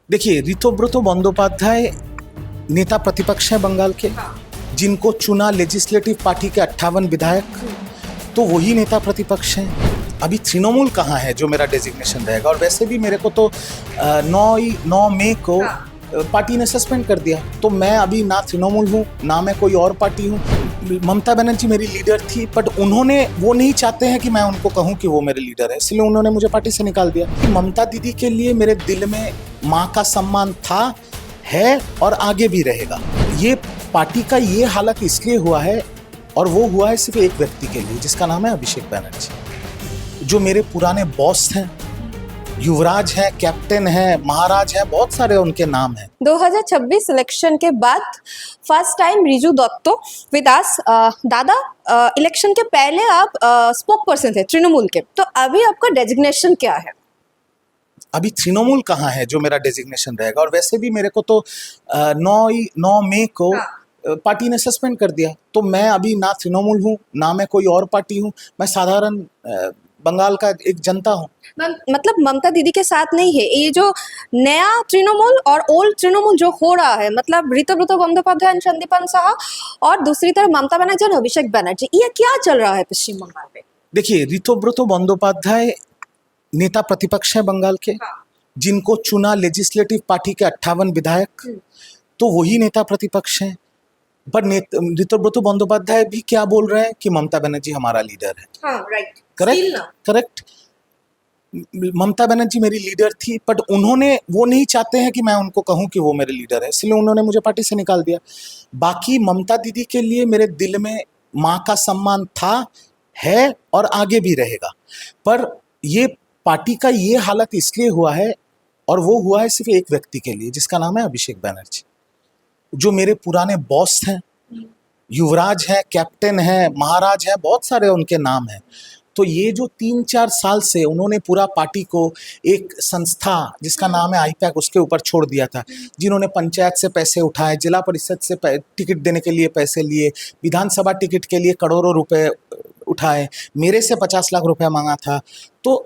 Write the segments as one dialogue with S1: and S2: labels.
S1: देखिए, ऋतुव्रत बंदोपाध्याय नेता प्रतिपक्ष है बंगाल के, जिनको चुना लेजिस्लेटिव पार्टी के 58 विधायक, तो वही नेता प्रतिपक्ष हैं। अभी तृणमूल कहाँ है जो मेरा डेजिग्नेशन रहेगा। और वैसे भी मेरे को तो 9 मई को पार्टी ने सस्पेंड कर दिया, तो मैं अभी ना तृणमूल हूँ ना मैं कोई और पार्टी हूँ। ममता बनर्जी मेरी लीडर थी, बट उन्होंने वो नहीं चाहते हैं कि मैं उनको कहूँ कि वो मेरे लीडर है, इसलिए उन्होंने मुझे पार्टी से निकाल दिया। ममता दीदी के लिए मेरे दिल में माँ का सम्मान था, है और आगे भी रहेगा। ये पार्टी का ये हालत इसलिए हुआ है, और वो हुआ है सिर्फ एक व्यक्ति के लिए, जिसका नाम है अभिषेक बैनर्जी, जो मेरे पुराने बॉस हैं, युवराज है, कैप्टन है, महाराज है, बहुत सारे उनके नाम हैं।
S2: 2026 इलेक्शन के बाद first time Riju Dutta with us. दादा, इलेक्शन के पहले आप स्पोक पर्सन थे तृणमूल के, तो अभी आपका डेजिग्नेशन क्या है?
S1: अभी तृणमूल कहाँ है जो मेरा डेजिग्नेशन रहेगा। और वैसे भी मेरे को तो 9 मई को पार्टी ने सस्पेंड कर दिया, तो मैं अभी ना तृणमूल हूँ ना मैं कोई और पार्टी हूँ, मैं साधारण बंगाल का एक जनता हूँ।
S2: मतलब ममता दीदी के साथ नहीं है ये जो नया तृणमूल और ओल्ड तृणमूल जो हो रहा है, मतलब ऋतुव्रत बंदोपाध्याय संदीपान साहा और दूसरी तरफ ममता बनर्जी और अभिषेक बनर्जी, ये क्या चल रहा है पश्चिम बंगाल में?
S1: देखिए, ऋतुव्रत बंदोपाध्याय नेता प्रतिपक्ष है बंगाल के, जिनको चुना लेजिस्लेटिव पार्टी के 58 विधायक, तो वही नेता प्रतिपक्ष हैं। पर ऋतुव्रत बंदोपाध्याय भी क्या बोल रहे हैं कि ममता बनर्जी हमारा लीडर है।
S2: हाँ, राइट,
S1: करेक्ट। ममता बनर्जी मेरी लीडर थी, बट उन्होंने वो नहीं चाहते हैं कि मैं उनको कहूं कि वो मेरे लीडर है, इसलिए उन्होंने मुझे पार्टी से निकाल दिया। बाकी ममता दीदी के लिए मेरे दिल में माँ का सम्मान था, है और आगे भी रहेगा। पर ये पार्टी का ये हालत इसलिए हुआ है, और वो हुआ है सिर्फ एक व्यक्ति के लिए, जिसका नाम है अभिषेक बैनर्जी, जो मेरे पुराने बॉस हैं, युवराज है, कैप्टन है, महाराज है, बहुत सारे उनके नाम हैं। तो ये जो 3-4 साल से उन्होंने पूरा पार्टी को एक संस्था जिसका नाम है आईपैक, उसके ऊपर छोड़ दिया था, जिन्होंने पंचायत से पैसे उठाए, जिला परिषद से टिकट देने के लिए पैसे लिए, विधानसभा टिकट के लिए करोड़ों रुपए उठाए, मेरे से 50 लाख रुपए मांगा था। तो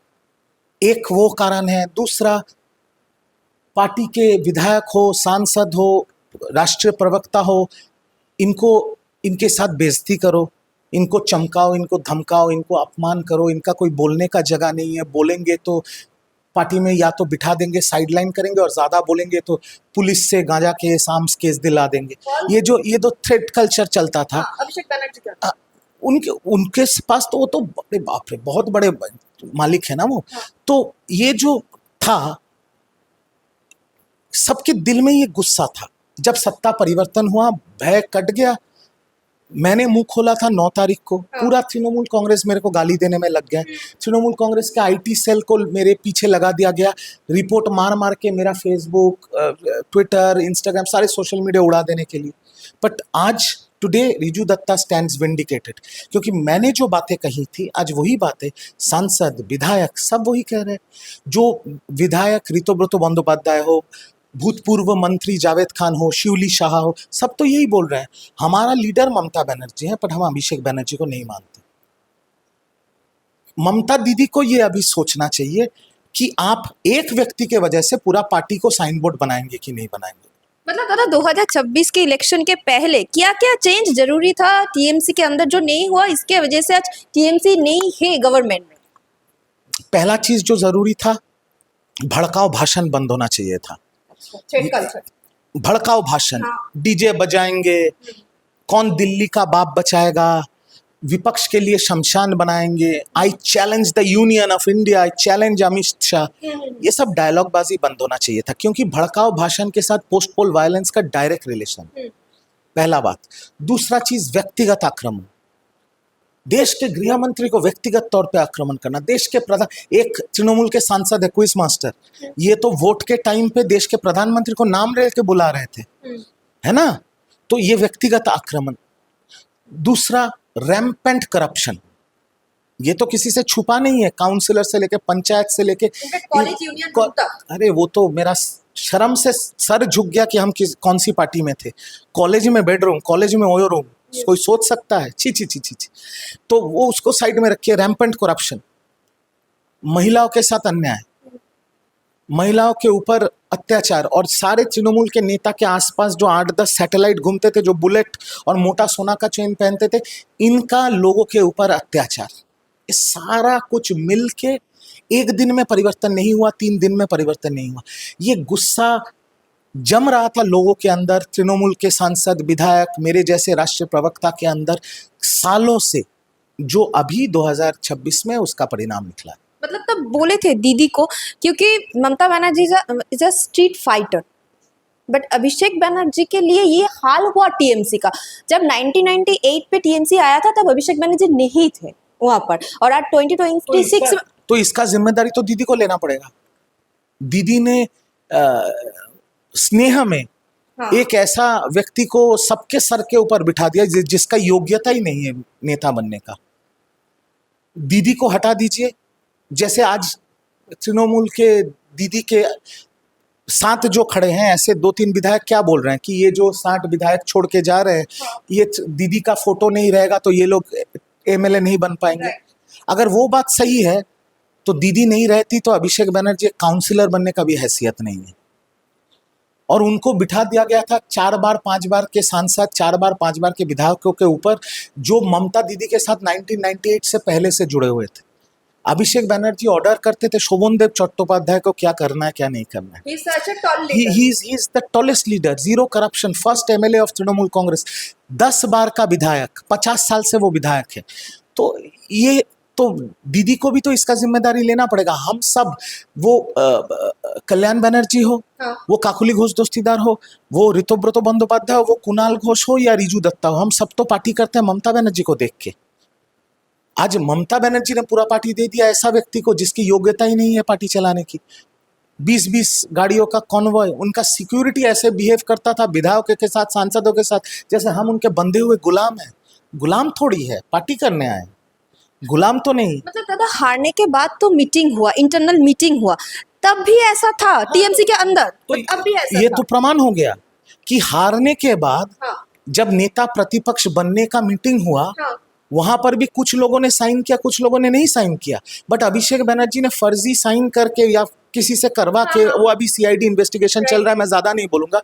S1: एक वो कारण है। दूसरा, पार्टी के विधायक हो, सांसद हो, राष्ट्रीय प्रवक्ता हो, इनके साथ बेइज्जती करो, इनको चमकाओ, इनको धमकाओ, इनको अपमान करो, इनका कोई बोलने का जगह नहीं है। बोलेंगे तो पार्टी में या तो बिठा देंगे, साइडलाइन करेंगे, और ज़्यादा बोलेंगे तो पुलिस से गांजा केस, आर्म्स केस दिला देंगे। ये जो थ्रेट कल्चर चलता था,
S2: अभिषेक बनर्जी का
S1: उनके पास तो वो तो बड़े बाप रे बहुत बड़े मालिक है ना वो। तो ये जो था, सबके दिल में ये गुस्सा था। जब सत्ता परिवर्तन हुआ, भय कट गया। मैंने मुंह खोला था 9 तारीख को, पूरा तृणमूल कांग्रेस मेरे को गाली देने में लग गया। तृणमूल कांग्रेस के आईटी सेल को मेरे पीछे लगा दिया गया, रिपोर्ट मार मार के मेरा फेसबुक, ट्विटर, इंस्टाग्राम, सारे सोशल मीडिया उड़ा देने के लिए। बट आज today Riju Dutta stands vindicated, क्योंकि मैंने जो बातें कही थी, आज वही बातें सांसद, विधायक सब वही कह रहे हैं। जो विधायक ऋतुव्रत बंदोपाध्याय हो, भूतपूर्व मंत्री जावेद खान हो, शिवली शाह हो, सब तो यही बोल रहे हैं, हमारा लीडर ममता बनर्जी है, पर हम अभिषेक बनर्जी को नहीं मानते। ममता दीदी को ये अभी सोचना चाहिए कि आप एक व्यक्ति के वजह से पूरा पार्टी को साइन बोर्ड बनाएंगे कि नहीं बनाएंगे।
S2: मतलब दादा, 2026 के इलेक्शन के पहले क्या क्या चेंज जरूरी था टीएमसी के अंदर जो नहीं हुआ, इसके वजह से आज टीएमसी नहीं है गवर्नमेंट में?
S1: पहला चीज जो जरूरी था, भड़काऊ भाषण बंद होना चाहिए था। भड़काऊ भाषण, डीजे बजाएंगे, कौन दिल्ली का बाप बचाएगा, विपक्ष के लिए शमशान बनाएंगे, I challenge the union of India, I challenge Amit Shah, ये सब डायलॉगबाजी बंद होना चाहिए था, क्योंकि भड़काऊ भाषण के साथ पोस्ट पोल वायलेंस का डायरेक्ट रिलेशन। पहला बात। दूसरा चीज, व्यक्तिगत आक्रमण, देश के गृह मंत्री को व्यक्तिगत तौर पे आक्रमण करना, देश के प्रधान, एक तृणमूल के सांसद है क्विज मास्टर, ये तो वोट के टाइम पे देश के प्रधानमंत्री को नाम ले के बुला रहे थे, है ना। तो ये व्यक्तिगत आक्रमण। दूसरा, रैम्पेंट करप्शन, ये तो किसी से छुपा नहीं है, काउंसिलर से लेके पंचायत से लेके
S2: कॉलेज यूनियन तक।
S1: अरे वो तो मेरा शर्म से सर झुक गया कि हम कौन सी पार्टी में थे। कॉलेज में बेडरूम, कॉलेज में ओयो रूम, कोई सोच सकता है? छी छी छी छी छी। तो वो उसको साइड में रखिए। रैम्पेंट करप्शन, महिलाओं के साथ अन्याय, महिलाओं के ऊपर अत्याचार, और सारे तृणमूल के नेता के आसपास जो 8-10 सैटेलाइट घूमते थे, जो बुलेट और मोटा सोना का चेन पहनते थे, इनका लोगों के ऊपर अत्याचार, ये सारा कुछ मिल के एक दिन में परिवर्तन नहीं हुआ, 3 दिन में परिवर्तन नहीं हुआ। ये गुस्सा जम रहा था लोगों के अंदर, तृणमूल के सांसद, विधायक, मेरे जैसे राष्ट्रीय प्रवक्ता के अंदर सालों से, जो अभी 2026 में उसका परिणाम निकला।
S2: मतलब तब बोले थे दीदी को, क्योंकि Mamata Banerjee is a street fighter, but Abhishek Banerjee के लिए ये हाल हुआ टीएमसी का। जब 1998 पे टीएमसी आया था तब अभिषेक बनर्जी नहीं थे वहां पर, और आज 2026 में
S1: तो इसका जिम्मेदारी तो दीदी को लेना पड़ेगा। दीदी ने स्नेह में
S2: हाँ।
S1: एक ऐसा व्यक्ति को सबके सर के ऊपर बिठा दिया जिसका योग्यता ही नहीं है नेता बनने का। दीदी को हटा दीजिए। जैसे आज तृणमूल के दीदी के साथ जो खड़े हैं, ऐसे 2-3 विधायक क्या बोल रहे हैं कि ये जो 60 विधायक छोड़ के जा रहे हैं, ये दीदी का फोटो नहीं रहेगा तो ये लोग एमएलए नहीं बन पाएंगे। अगर वो बात सही है तो दीदी नहीं रहती तो अभिषेक बनर्जी काउंसिलर बनने का भी हैसियत नहीं है। और उनको बिठा दिया गया था 4 बार 5 बार के सांसद, 4 बार 5 बार के विधायकों के ऊपर, जो ममता दीदी के साथ 1998 से पहले से जुड़े हुए थे। अभिषेक बनर्जी ऑर्डर करते थे शोभनदेव चट्टोपाध्याय को क्या करना है क्या नहीं करना है। He is the tallest leader, zero corruption, first MLA of Trinamool Congress, 10 बार का विधायक, 50 साल से वो विधायक है। तो ये तो दीदी को भी तो इसका जिम्मेदारी लेना पड़ेगा। हम सब, वो कल्याण बनर्जी हो,
S2: हाँ।
S1: वो काकुली घोष दोस्तीदार हो, वो ऋतुव्रत बंदोपाध्याय हो, वो कुणाल घोष हो या रिजू दत्ता हो, हम सब तो पार्टी करते हैं ममता बनर्जी को देख के। आज ममता बनर्जी ने पूरा पार्टी दे दिया ऐसा व्यक्ति को जिसकी योग्यता ही नहीं है पार्टी चलाने की। 20-20 गाड़ियों का कॉन्वॉय, उनका सिक्योरिटी ऐसे बिहेव करता था विधायकों के साथ, सांसदों के साथ, जैसे हम उनके बंधे हुए गुलाम हैं। गुलाम थोड़ी है, पार्टी करने आए, गुलाम तो नहीं।
S2: मतलब दादा हारने के बाद तो मीटिंग हुआ, इंटरनल मीटिंग हुआ, तब भी ऐसा था टीएमसी के अंदर,
S1: तो
S2: अब भी ऐसा
S1: ये
S2: था।
S1: तो प्रमाण हो गया कि हारने के बाद
S2: हाँ।
S1: जब नेता प्रतिपक्ष बनने का मीटिंग हुआ,
S2: हाँ।
S1: वहां पर भी कुछ लोगों ने साइन किया, कुछ लोगों ने नहीं साइन किया। बट अभिषेक बनर्जी ने फर्जी साइन करके या किसी से करवा के, वो अभी सीआईडी इन्वेस्टिगेशन चल रहा है, मैं ज्यादा नहीं बोलूंगा,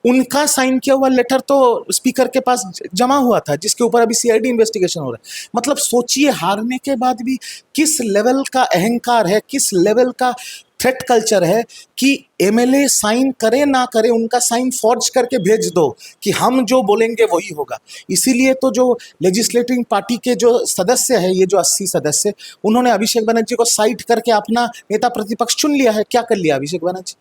S1: उनका साइन किया हुआ लेटर तो स्पीकर के पास जमा हुआ था, जिसके ऊपर अभी सीआईडी इन्वेस्टिगेशन हो रहा है। मतलब सोचिए, हारने के बाद भी किस लेवल का अहंकार है, किस लेवल का थ्रेट कल्चर है कि एमएलए साइन करे ना करे, उनका साइन फॉर्ज करके भेज दो कि हम जो बोलेंगे वही होगा। इसीलिए तो जो लेजिस्लेटिव पार्टी के जो सदस्य है, ये जो 80 सदस्य, उन्होंने अभिषेक बनर्जी को साइड करके अपना नेता प्रतिपक्ष चुन लिया है। क्या कर लिया अभिषेक बनर्जी,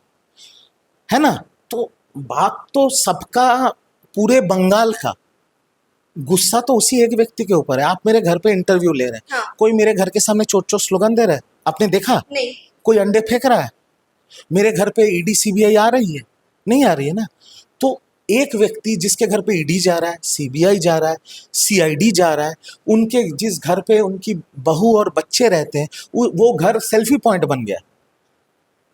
S1: है ना? तो बात तो सबका, पूरे बंगाल का गुस्सा तो उसी एक व्यक्ति के ऊपर है। आप मेरे घर पे इंटरव्यू ले रहे हैं,
S2: हाँ।
S1: कोई मेरे घर के सामने चोट चोट स्लोगन दे रहा है, आपने देखा?
S2: नहीं।
S1: कोई अंडे फेंक रहा है? मेरे घर पे ईडी सीबीआई आ रही है? नहीं आ रही है ना। तो एक व्यक्ति जिसके घर पे ईडी जा रहा है, सीबीआई जा रहा है, सीआईडी जा रहा है, उनके जिस घर पे उनकी बहू और बच्चे रहते हैं, वो घर सेल्फी पॉइंट बन गया।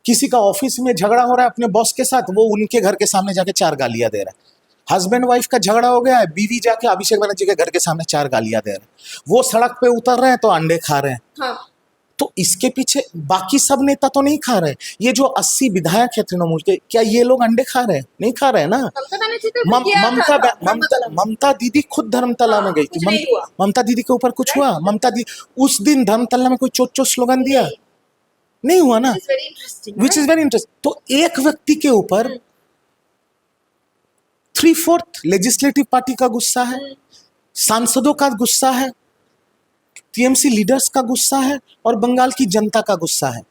S1: किसी का ऑफिस में झगड़ा हो रहा है अपने बॉस के साथ, वो उनके घर के सामने जाके 4 गालियां दे रहा है। हस्बैंड वाइफ का झगड़ा हो गया है, बीवी जाके अभिषेक बनर्जी के घर के सामने 4 गालियां दे रहे हैं। वो सड़क पे उतर रहे हैं तो अंडे खा रहे हैं।
S2: हाँ।
S1: तो इसके पीछे बाकी सब नेता तो नहीं खा रहे। ये जो 80 विधायक है तृणमूल के, क्या ये लोग अंडे खा रहे हैं? नहीं खा रहे हैं ना। ममता दीदी खुद धर्मतला में गई थी। ममता दीदी के ऊपर कुछ हुआ? ममता दीदी उस दिन धर्मतला में कोई चोट चोट स्लोगन दिया? नहीं हुआ ना। Which is very interesting. तो एक व्यक्ति के ऊपर 3/4 लेजिस्लेटिव पार्टी का गुस्सा है, सांसदों का गुस्सा है, टीएमसी लीडर्स का गुस्सा है, और बंगाल की जनता का गुस्सा है।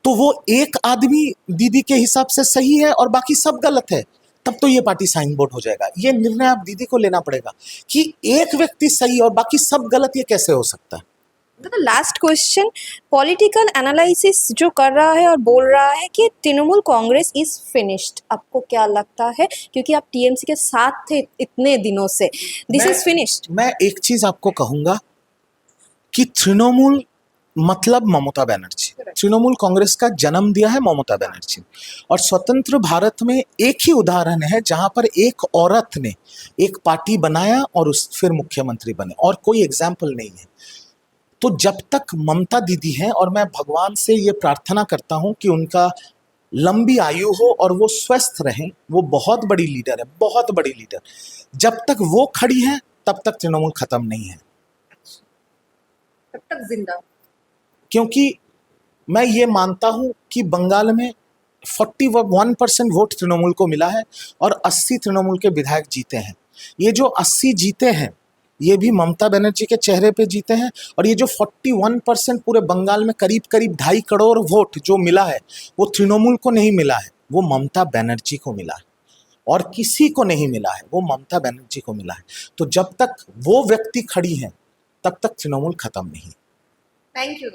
S1: तो वो एक आदमी दीदी के हिसाब से सही है और बाकी सब गलत है, तब तो ये पार्टी साइन बोर्ड हो जाएगा। ये निर्णय आप दीदी को लेना पड़ेगा कि एक व्यक्ति सही और बाकी सब गलत, ये कैसे हो सकता है।
S2: तो लास्ट क्वेश्चन, पॉलिटिकल एनालिसिस जो कर रहा है और बोल रहा है कि तृणमूल कांग्रेस इज फिनिश्ड, आपको क्या लगता है? क्योंकि आप टीएमसी के साथ थे इतने दिनों से, दिस इज फिनिश्ड।
S1: मैं एक चीज आपको कहूंगा कि तृणमूल मतलब ममता बनर्जी, तृणमूल कांग्रेस का जन्म दिया है ममता बनर्जी। और स्वतंत्र भारत में एक ही उदाहरण है जहां पर एक औरत ने एक पार्टी बनाया और फिर मुख्यमंत्री बने, और कोई एग्जाम्पल नहीं है। तो जब तक ममता दीदी हैं, और मैं भगवान से ये प्रार्थना करता हूं कि उनका लंबी आयु हो और वो स्वस्थ रहें, वो बहुत बड़ी लीडर है, बहुत बड़ी लीडर। जब तक वो खड़ी हैं तब तक तृणमूल खत्म नहीं है।
S2: तब तक जिंदा।
S1: क्योंकि मैं ये मानता हूं कि बंगाल में 41% वोट तृणमूल को मिला है और 80 तृणमूल के विधायक जीते हैं। ये जो 80 जीते हैं ये भी ममता बनर्जी के चेहरे पे जीते हैं, और ये जो 41% पूरे बंगाल में करीब करीब 2.5 करोड़ वोट जो मिला है वो तृणमूल को नहीं मिला है, वो ममता बनर्जी को मिला है, और किसी को नहीं मिला है, वो ममता बनर्जी को मिला है। तो जब तक वो व्यक्ति खड़ी हैं तब तक तृणमूल खत्म नहीं।
S2: Thank you.